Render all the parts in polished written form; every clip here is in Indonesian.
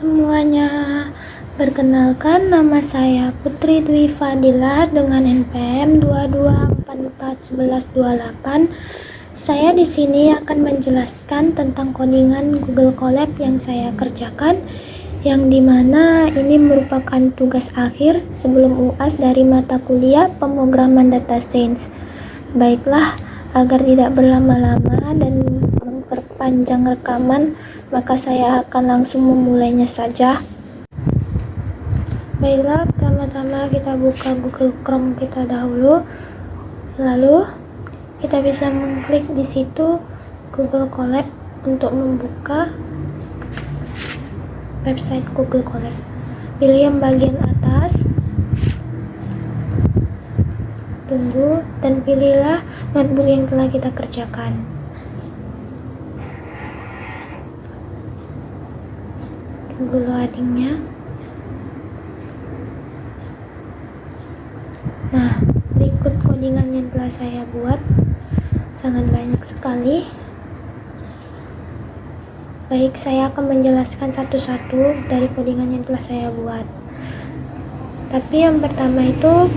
semuanya, perkenalkan nama saya Putri Dwi Fadila dengan NPM 22441128. Saya di sini akan menjelaskan tentang codingan Google Colab yang saya kerjakan, yang dimana ini merupakan tugas akhir sebelum UAS dari mata kuliah pemrograman data science. Baiklah, agar tidak berlama-lama dan memperpanjang rekaman, maka saya akan langsung memulainya saja. Baiklah, pertama-tama kita buka Google Chrome kita dahulu. Lalu kita bisa mengklik di situ Google Colab untuk membuka website Google Colab. Pilih yang bagian atas, tunggu, dan pilihlah notebook yang telah kita kerjakan. Tunggu loadingnya. Nah, berikut codingan yang telah saya buat, sangat banyak sekali. Baik, saya akan menjelaskan satu-satu dari codingan yang telah saya buat. Tapi yang pertama itu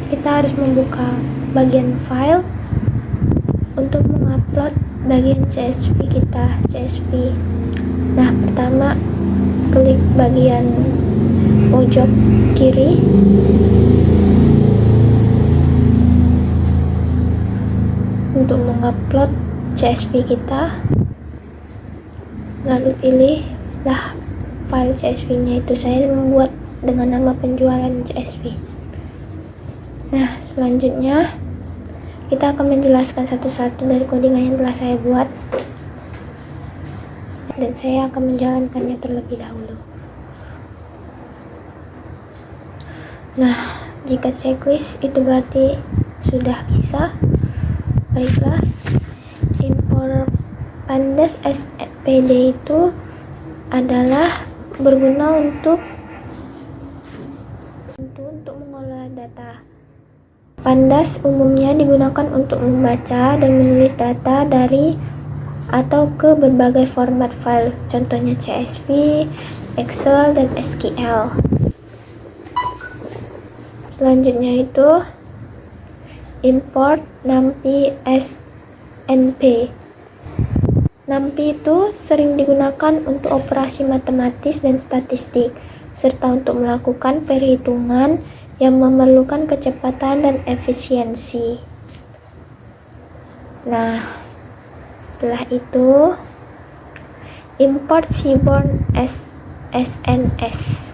kita harus membuka bagian file untuk mengupload bagian CSV kita, CSV. Nah, pertama klik bagian pojok kiri, untuk mengupload CSV kita, lalu pilihlah file CSV-nya. Itu saya membuat dengan nama penjualan CSV. Nah, selanjutnya kita akan menjelaskan satu-satu dari codingan yang telah saya buat, dan saya akan menjalankannya terlebih dahulu. Nah, jika checklist itu berarti sudah bisa. Baiklah, import pandas SPD itu adalah berguna untuk mengolah data. Pandas umumnya digunakan untuk membaca dan menulis data dari atau ke berbagai format file, contohnya CSV, Excel, dan SQL. Selanjutnya itu import numpy snp. Numpy itu sering digunakan untuk operasi matematis dan statistik, serta untuk melakukan perhitungan yang memerlukan kecepatan dan efisiensi. Nah, setelah itu import Seaborn SNS.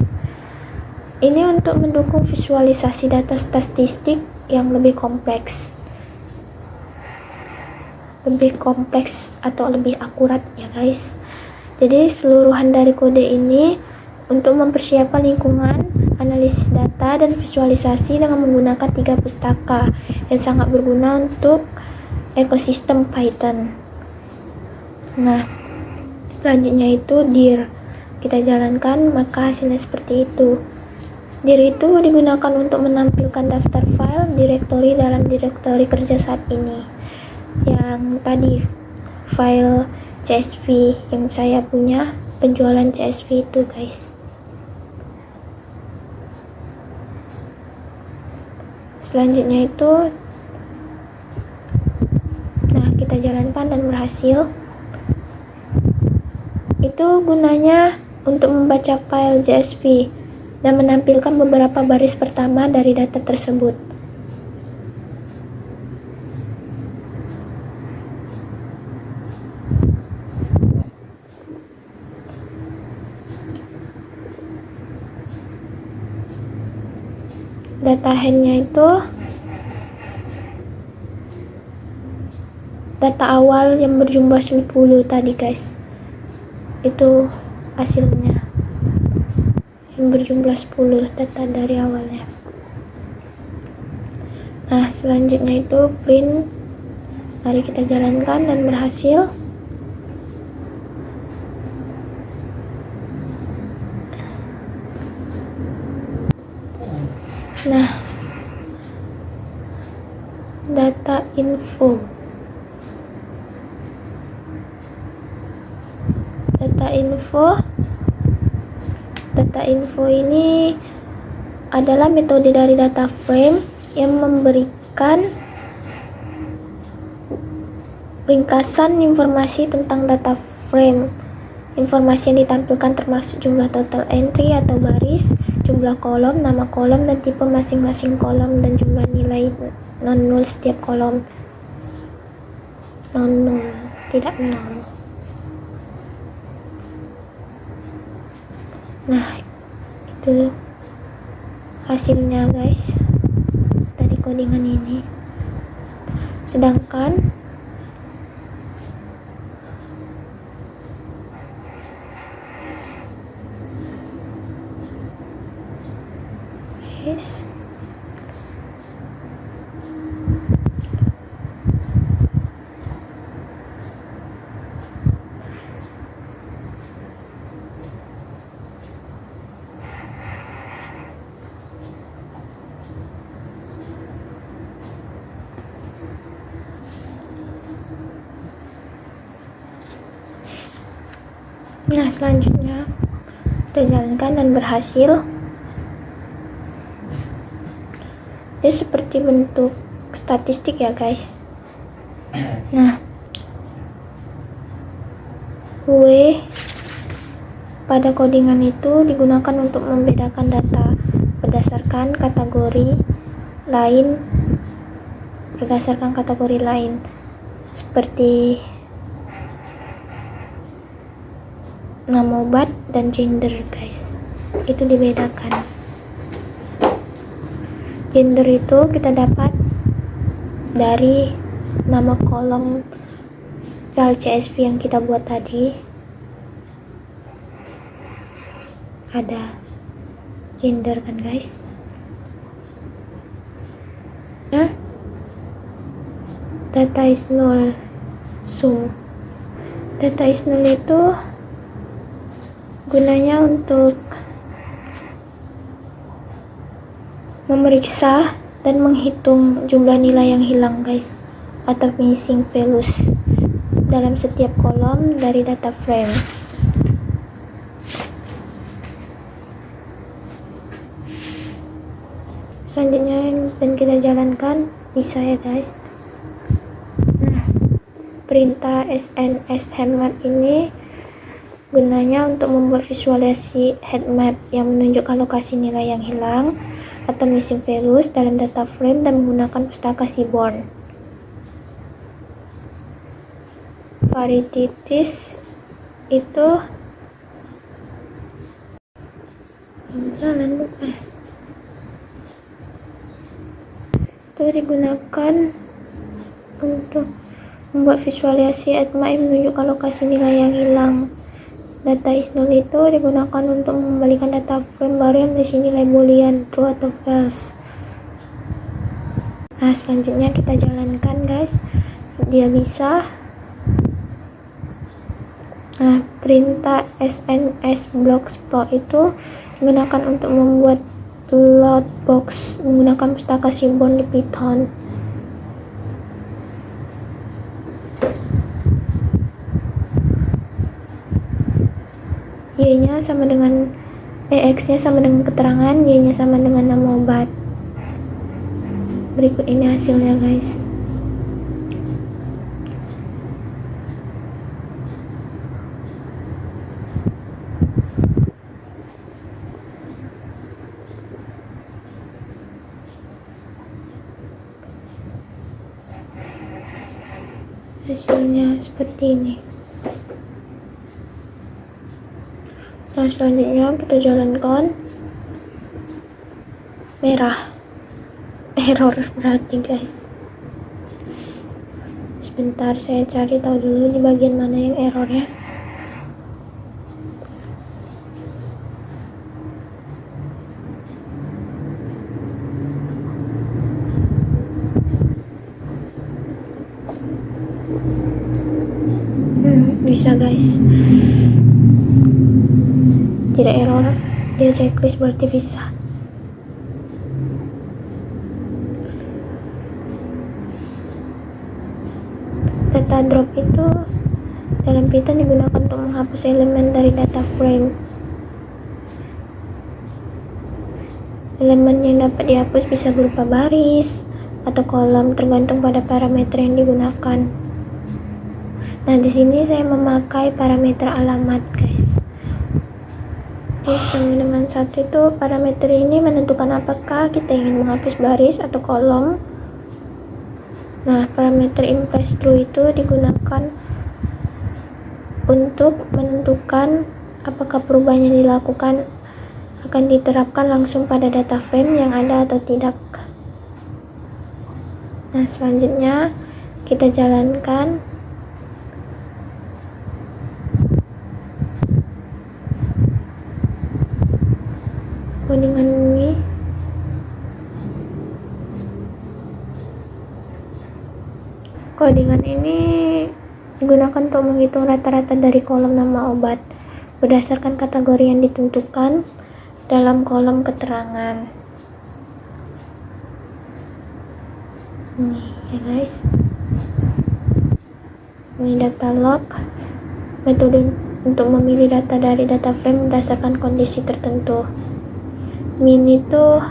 Ini untuk mendukung visualisasi data statistik yang lebih kompleks atau lebih akurat ya guys. Jadi seluruhan dari kode ini untuk mempersiapkan lingkungan analisis data dan visualisasi dengan menggunakan 3 pustaka yang sangat berguna untuk ekosistem Python. Nah, selanjutnya itu dir. Kita jalankan, maka hasilnya seperti itu. Dir itu digunakan untuk menampilkan daftar file direktori dalam direktori kerja saat ini. Yang tadi file CSV yang saya punya, penjualan CSV itu guys. Selanjutnya itu, nah, kita jalankan dan berhasil. Itu gunanya untuk membaca file CSV dan menampilkan beberapa baris pertama dari data tersebut. Data handnya itu data awal yang berjumlah 10 tadi guys. Itu hasilnya yang berjumlah 10 data dari awalnya. Nah, selanjutnya itu print. Mari kita jalankan dan berhasil. Nah, data info. Data info Data info ini adalah metode dari data frame yang memberikan ringkasan informasi tentang data frame. Informasi yang ditampilkan termasuk jumlah total entry atau baris, jumlah kolom, nama kolom, dan tipe masing-masing kolom, dan jumlah nilai non-null setiap kolom. Non-null, tidak null. Nah, itu hasilnya guys dari codingan ini. Sedangkan guys, nah selanjutnya kita jalankan dan berhasil. Ini seperti bentuk statistik ya guys. Nah, W pada codingan itu digunakan untuk membedakan data berdasarkan kategori lain seperti nama obat dan gender guys. Itu dibedakan. Gender itu kita dapat dari nama kolom file CSV yang kita buat tadi. Ada gender kan guys. Nah, data is null sum. Data is null itu gunanya untuk memeriksa dan menghitung jumlah nilai yang hilang guys, atau missing values dalam setiap kolom dari data frame. Selanjutnya yang kita jalankan bisa ya guys. Nah, perintah SNS headmap ini gunanya untuk membuat visualisasi headmap yang menunjukkan lokasi nilai yang hilang atau missing values dalam data frame dan menggunakan pustaka Seaborn. Varieties itu itu digunakan untuk membuat visualisasi headmap yang menunjukkan lokasi nilai yang hilang. Data is null itu digunakan untuk mengembalikan data frame baru yang berisi nilai boolean true atau false. Nah, selanjutnya kita jalankan guys. Dia bisa. Nah, perintah SNS blocks plot itu digunakan untuk membuat plot box menggunakan pustaka Seaborn di Python. Y-nya sama dengan X-nya sama dengan keterangan, Y-nya sama dengan nama obat. Berikut ini hasilnya guys. Hasilnya seperti ini. Nah, selanjutnya kita jalankan. Merah, error berarti guys. Sebentar, saya cari tahu dulu di bagian mana yang error ya. Bisa guys, tidak error, dia checklist berarti bisa. Data drop itu dalam Python digunakan untuk menghapus elemen dari data frame. Elemen yang dapat dihapus bisa berupa baris atau kolom, tergantung pada parameter yang digunakan. Nah, di sini saya memakai parameter alamat, guys. Di halaman 1 itu parameter ini menentukan apakah kita ingin menghapus baris atau kolom. Nah, parameter impress true itu digunakan untuk menentukan apakah perubahan yang dilakukan akan diterapkan langsung pada data frame yang ada atau tidak. Nah, selanjutnya kita jalankan. Codingan ini digunakan untuk menghitung rata-rata dari kolom nama obat berdasarkan kategori yang ditentukan dalam kolom keterangan. Ini ya guys, ini data log, metode untuk memilih data dari data frame berdasarkan kondisi tertentu. Min itu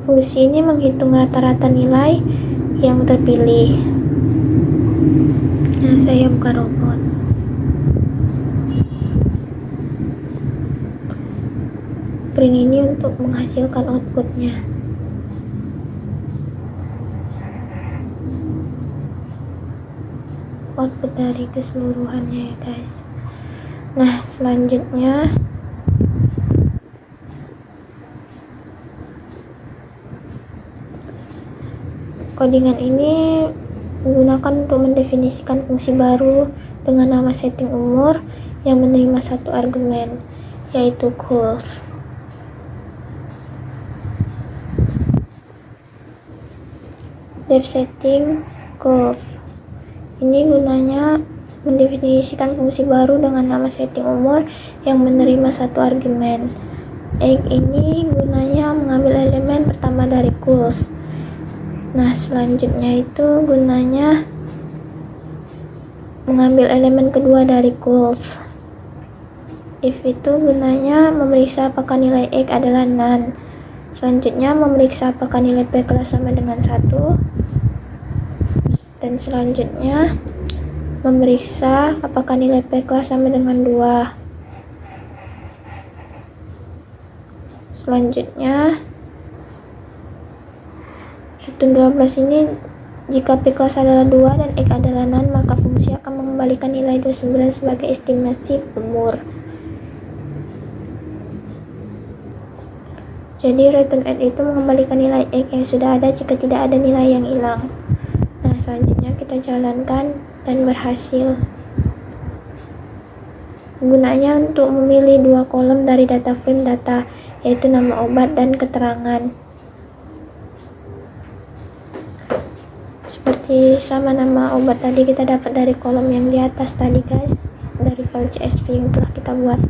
fungsi ini menghitung rata-rata nilai yang terpilih. Nah, saya buka robot. Print ini untuk menghasilkan outputnya. Output dari keseluruhannya ya guys. Nah, selanjutnya codingan ini digunakan untuk mendefinisikan fungsi baru dengan nama setting umur yang menerima satu argumen, yaitu calls. Def setting calls ini gunanya mendefinisikan fungsi baru dengan nama setting umur yang menerima satu argumen. Egg ini gunanya mengambil elemen pertama dari calls. Nah, selanjutnya itu gunanya mengambil elemen kedua dari calls. If itu gunanya memeriksa apakah nilai X adalah none. Selanjutnya memeriksa apakah nilai P kelas sama dengan 1. Dan selanjutnya memeriksa apakah nilai P kelas sama dengan 2. Selanjutnya return 12 ini jika P kelas adalah 2 dan X adalah none, maka fungsi akan mengembalikan nilai 29 sebagai estimasi umur. Jadi return at itu mengembalikan nilai X yang sudah ada jika tidak ada nilai yang hilang. Nah, selanjutnya kita jalankan dan berhasil. Gunanya untuk memilih dua kolom dari data frame data, yaitu nama obat dan keterangan. Seperti sama nama obat tadi kita dapat dari kolom yang di atas tadi guys, dari file CSV yang telah kita buat.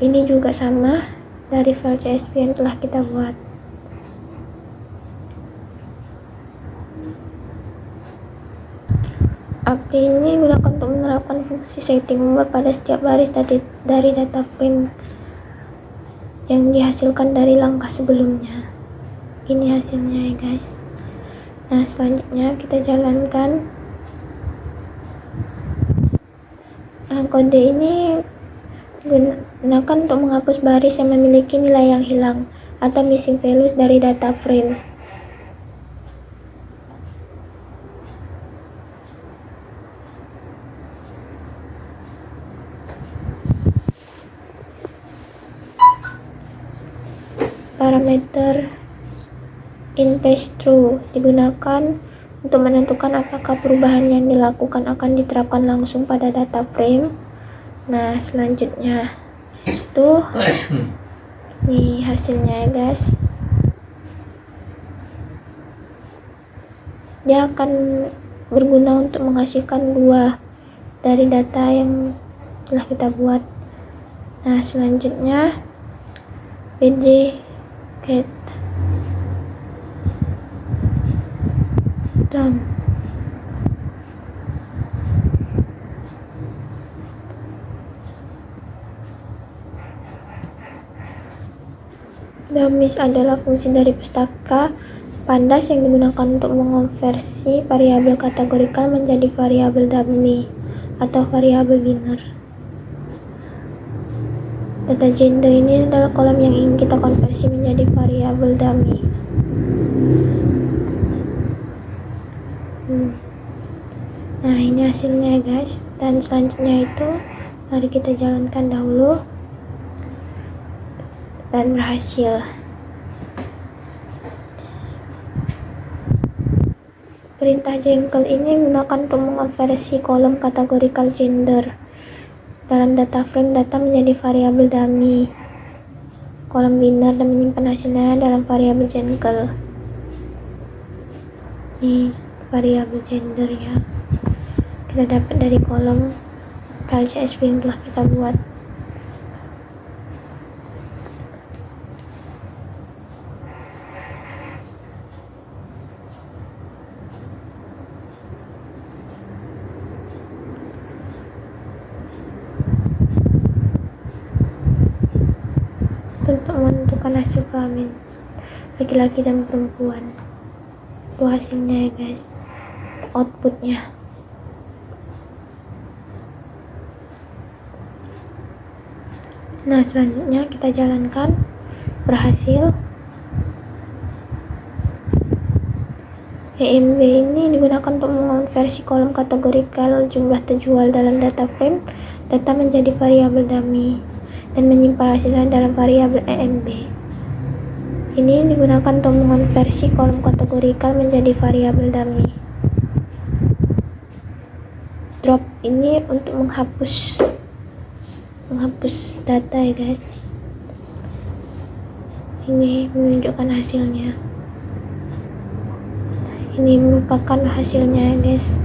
Ini juga sama dari file CSV yang telah kita buat. API ini digunakan untuk menerapkan fungsi setting umur pada setiap baris dari data frame yang dihasilkan dari langkah sebelumnya. Ini hasilnya ya guys. Nah, selanjutnya kita jalankan. Nah, kode ini digunakan untuk menghapus baris yang memiliki nilai yang hilang atau missing values dari data frame. Parameter impress true digunakan untuk menentukan apakah perubahan yang dilakukan akan diterapkan langsung pada data frame. Nah, selanjutnya itu nih hasilnya ya guys. Dia akan berguna untuk menghasilkan dua dari data yang telah kita buat. Nah, selanjutnya pd get done. Dummies adalah fungsi dari pustaka pandas yang digunakan untuk mengonversi variabel kategorikal menjadi variabel dummy atau variabel binner. Data gender ini adalah kolom yang ingin kita konversi menjadi variabel dummy. Nah, ini hasilnya ya guys. Dan selanjutnya itu mari kita jalankan dahulu. Dan berhasil. Perintah jengkel ini digunakan untuk mengonversi kolom kategorikal gender dalam data frame data menjadi variabel dummy kolom binner dan menyimpan hasilnya dalam variabel jengkel. Ini variabel gendernya kita dapat dari kolom file CSV yang telah kita buat. Untuk menentukan hasil kelamin laki-laki dan perempuan, itu hasilnya ya guys, outputnya. Nah, selanjutnya kita jalankan. Berhasil. EMB ini digunakan untuk mengonversi kolom kategorikal jumlah terjual dalam data frame data menjadi variabel dummy dan menyimpan hasilnya dalam variabel EMB. Ini digunakan untuk mengonversi kolom kategorikal menjadi variabel dummy. Drop ini untuk menghapus data ya guys. Ini menunjukkan hasilnya. Ini merupakan hasilnya ya guys.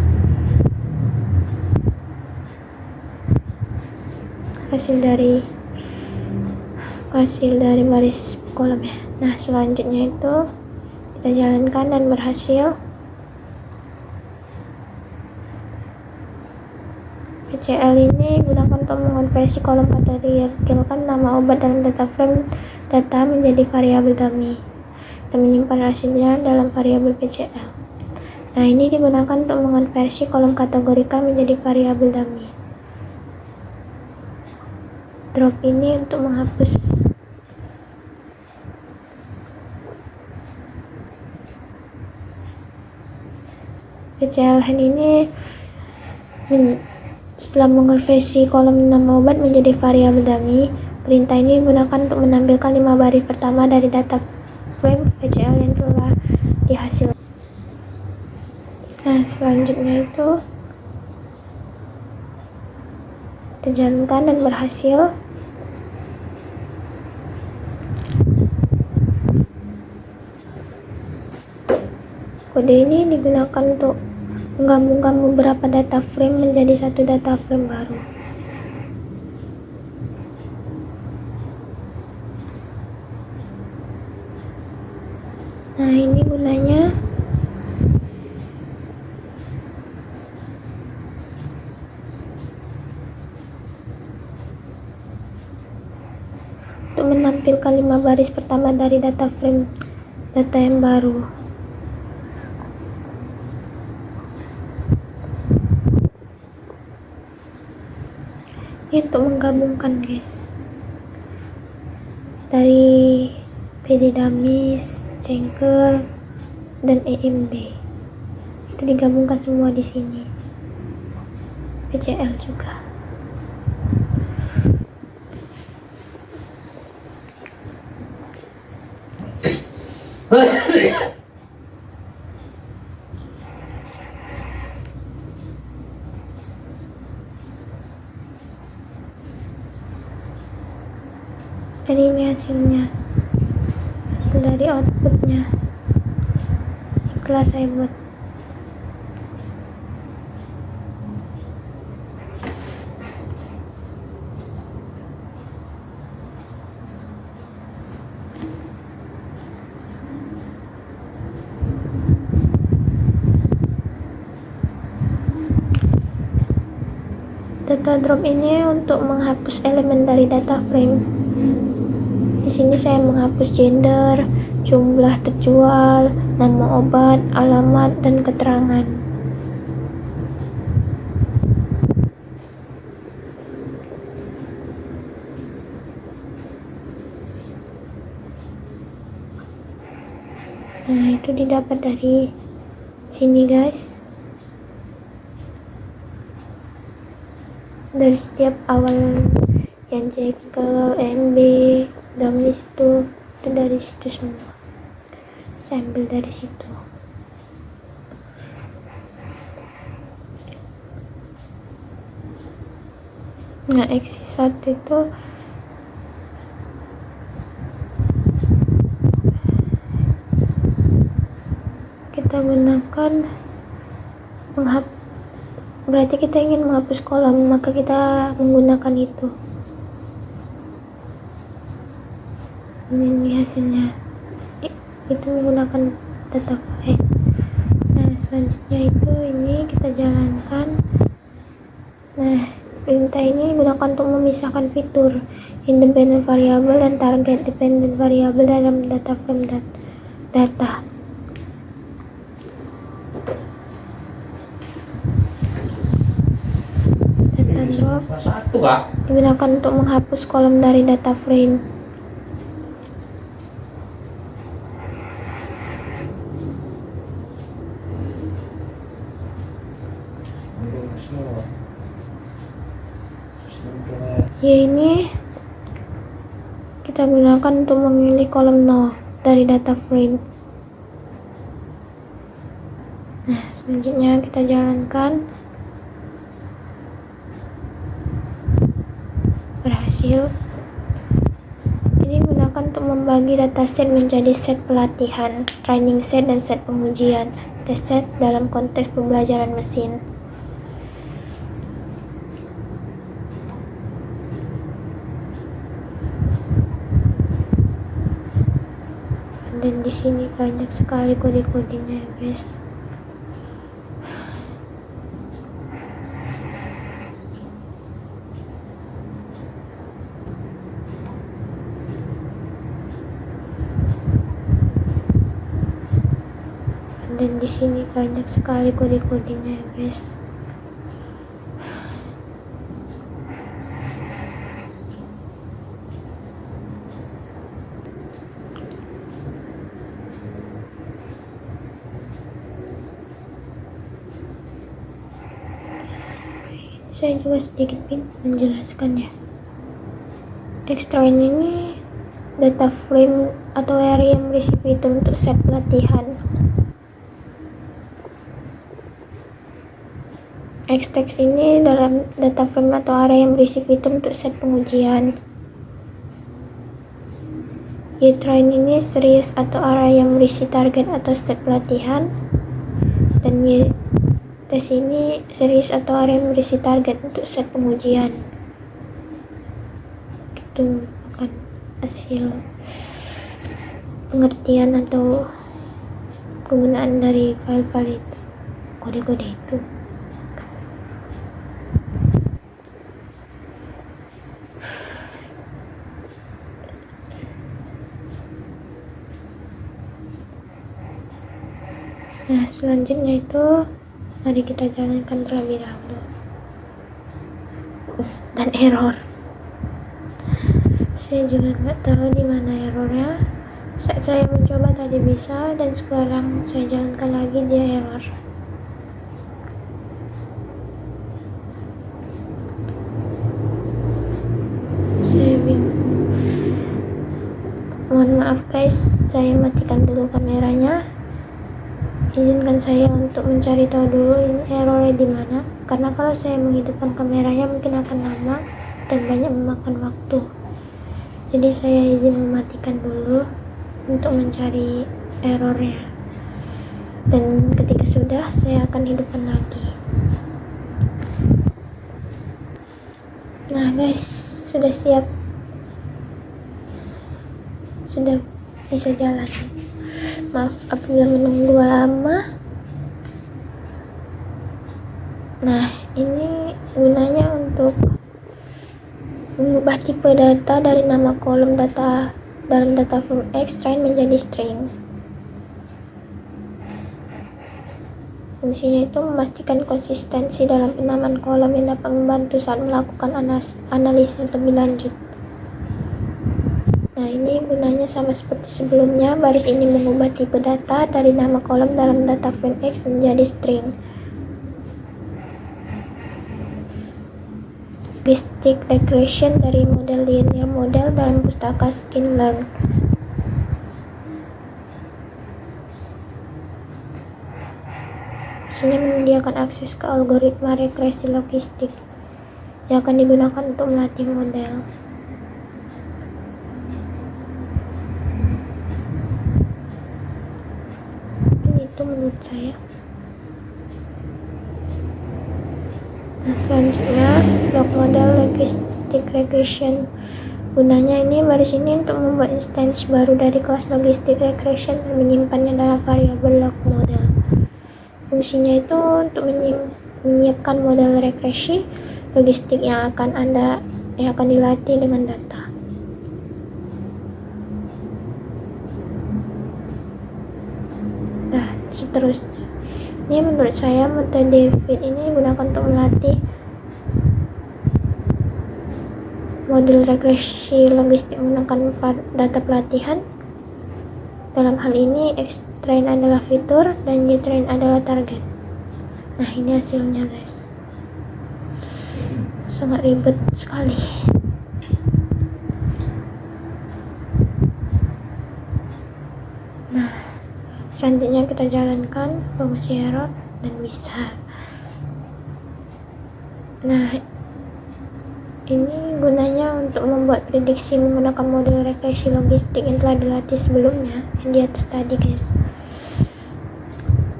Hasil dari baris kolomnya. Nah, selanjutnya itu kita jalankan dan berhasil. PCL ini gunakan untuk mengonversi kolom kategorikan nama obat dalam data frame data menjadi variabel dummy dan menyimpan hasilnya dalam variabel PCL. Nah, ini digunakan untuk mengonversi kolom kategorikal menjadi variabel dummy. Drop ini untuk menghapus. PCL hand ini setelah mengonversi kolom nama obat menjadi variabel dummy, perintah ini digunakan untuk menampilkan 5 baris pertama dari data frame PCL yang telah dihasilkan. Nah, selanjutnya itu kita jalankan dan berhasil. Kode ini digunakan untuk menggabungkan beberapa data frame menjadi satu data frame baru. Nah, ini gunanya untuk menampilkan 5 baris pertama dari data frame data yang baru. Ini untuk menggabungkan guys, dari PD Dummies, Jengkel, dan EMB itu digabungkan semua di sini. PCL juga. Dan ini hasilnya, hasil dari outputnya. Kelas saya buat. Data drop ini untuk menghapus elemen dari data frame. Di sini saya menghapus gender, jumlah terjual, nama obat, alamat, dan keterangan. Nah, itu didapat dari sini guys, dari setiap awal yang jekyll, MB, gamis itu dari situ semua, saya ambil dari situ. Nah, XC1 itu kita gunakan berarti kita ingin menghapus kolom, maka kita menggunakan itu. Ini hasilnya, itu menggunakan data file. Nah, selanjutnya itu ini kita jalankan. Nah, perintah ini digunakan untuk memisahkan fitur independent variable dan target dependent variable dalam data frame data. Drop digunakan untuk menghapus kolom dari data frame. Ya, ini kita gunakan untuk memilih kolom 0 dari data frame. Nah, selanjutnya kita jalankan. Berhasil. Ini gunakan untuk membagi dataset menjadi set pelatihan, training set, dan set pengujian, test set dalam konteks pembelajaran mesin. Dan di sini banyak sekali kode-kodenya ya guys. Dan di sini banyak sekali kode-kodenya ya guys. Saya juga sedikit menjelaskannya. Extrain ini data frame atau area yang berisi fitur untuk set pelatihan. Xtext ini dalam data frame atau area yang berisi fitur untuk set pengujian. YTrain ini series atau area yang berisi target atau set pelatihan. Dan YTest ini series atau area yang berisi target untuk set pengujian. Itu merupakan hasil pengertian atau penggunaan dari file-file itu, kode-kode itu. Nah, selanjutnya itu mari kita jalankan terlebih dahulu. Dan error, saya juga nggak tahu di mana errornya. Saat saya mencoba tadi bisa, dan sekarang saya jalankan lagi dia error. Saya bingung. Mohon maaf guys, saya matikan dulu kameranya. Izinkan saya untuk mencari tahu dulu ini errornya di mana, karena kalau saya menghidupkan kameranya mungkin akan lama dan banyak memakan waktu. Jadi saya izin mematikan dulu untuk mencari errornya, dan ketika sudah saya akan hidupkan lagi. Nah guys, sudah siap, sudah bisa jalan. Maaf apabila menunggu lama. Nah, ini gunanya untuk mengubah tipe data dari nama kolom data dalam data from X menjadi string. Fungsinya itu memastikan konsistensi dalam penamaan kolom yang dapat membantu saat melakukan analisis lebih lanjut. Nah, ini gunanya sama seperti sebelumnya. Baris ini mengubah tipe data dari nama kolom dalam data frame X menjadi string. Logistic regression dari model linear model dalam pustaka Sklearn. Sini menyediakan akses ke algoritma regresi logistik yang akan digunakan untuk melatih model. Ini itu menurut saya. Nah, selanjutnya block model logistic regression. Gunanya ini baris ini untuk membuat instansi baru dari kelas logistic regression dan menyimpannya dalam variabel log model. Fungsinya itu untuk menyiapkan model regresi logistik yang akan dilatih dengan data. Nah, seterusnya. Ini menurut saya metode fit ini digunakan untuk melatih model regresi logistik menggunakan data pelatihan. Dalam hal ini X-train adalah fitur dan Y-train adalah target. Nah, ini hasilnya guys. Sangat ribet sekali. Nah, selanjutnya kita jalankan fungsi error dan bisa. Nah, ini gunanya untuk membuat prediksi menggunakan model regresi logistik yang telah dilatih sebelumnya yang di atas tadi guys.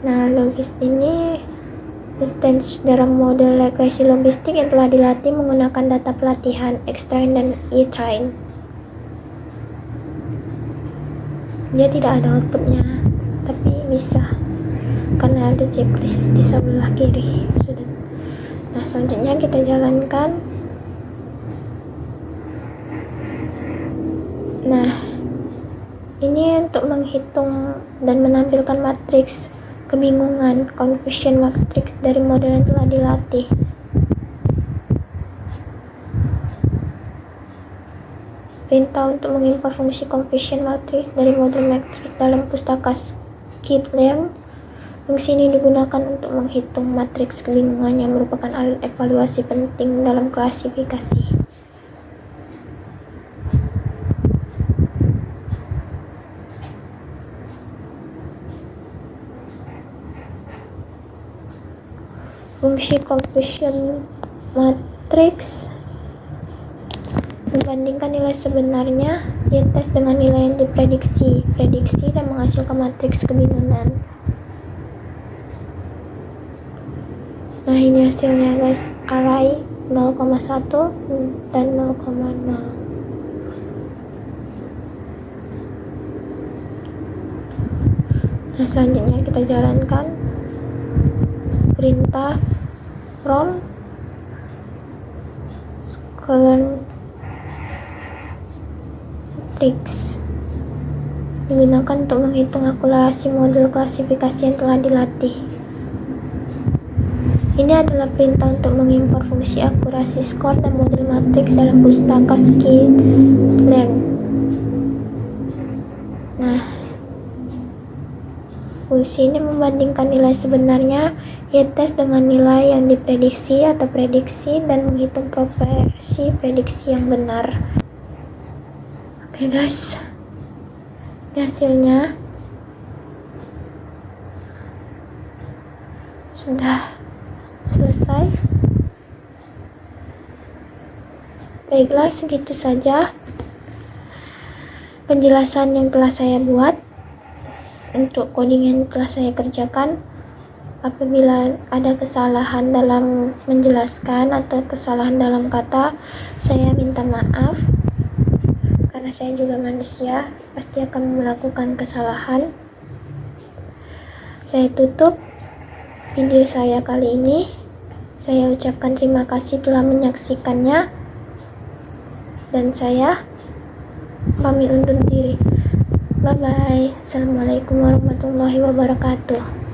Nah, logis ini instansi dalam model regresi logistik yang telah dilatih menggunakan data pelatihan X-train dan Y-train. Dia tidak ada outputnya, tapi bisa karena ada checklist di sebelah kiri. Sudah. Nah, selanjutnya kita jalankan. Nah, ini untuk menghitung dan menampilkan matriks kebingungan, confusion matrix dari model yang telah dilatih. Perintah untuk mengimpor fungsi confusion matrix dari model matrix dalam pustaka Sklearn. Fungsi ini digunakan untuk menghitung matriks kebingungan yang merupakan alat evaluasi penting dalam klasifikasi. Fungsi confusion matrix membandingkan nilai sebenarnya di tes dengan nilai yang prediksi dan menghasilkan matriks kebingungan. Nah, ini hasilnya guys, array 0,1 dan 0,0. Nah, selanjutnya kita jalankan perintah from Sklearn matrix digunakan untuk menghitung akurasi model klasifikasi yang telah dilatih. Ini adalah perintah untuk mengimpor fungsi akurasi skor dan model matriks dalam pustaka Sklearn. Nah, fungsi ini membandingkan nilai sebenarnya Y-tes dengan nilai yang diprediksi atau prediksi dan menghitung proporsi prediksi yang benar. Oke guys, ini hasilnya. Sudah selesai. Baiklah, segitu saja penjelasan yang telah saya buat untuk coding yang telah saya kerjakan. Apabila ada kesalahan dalam menjelaskan atau kesalahan dalam kata, saya minta maaf karena saya juga manusia, pasti akan melakukan kesalahan. Saya tutup video saya kali ini. Saya ucapkan terima kasih telah menyaksikannya, dan saya pamit undur diri. Bye bye. Assalamualaikum warahmatullahi wabarakatuh.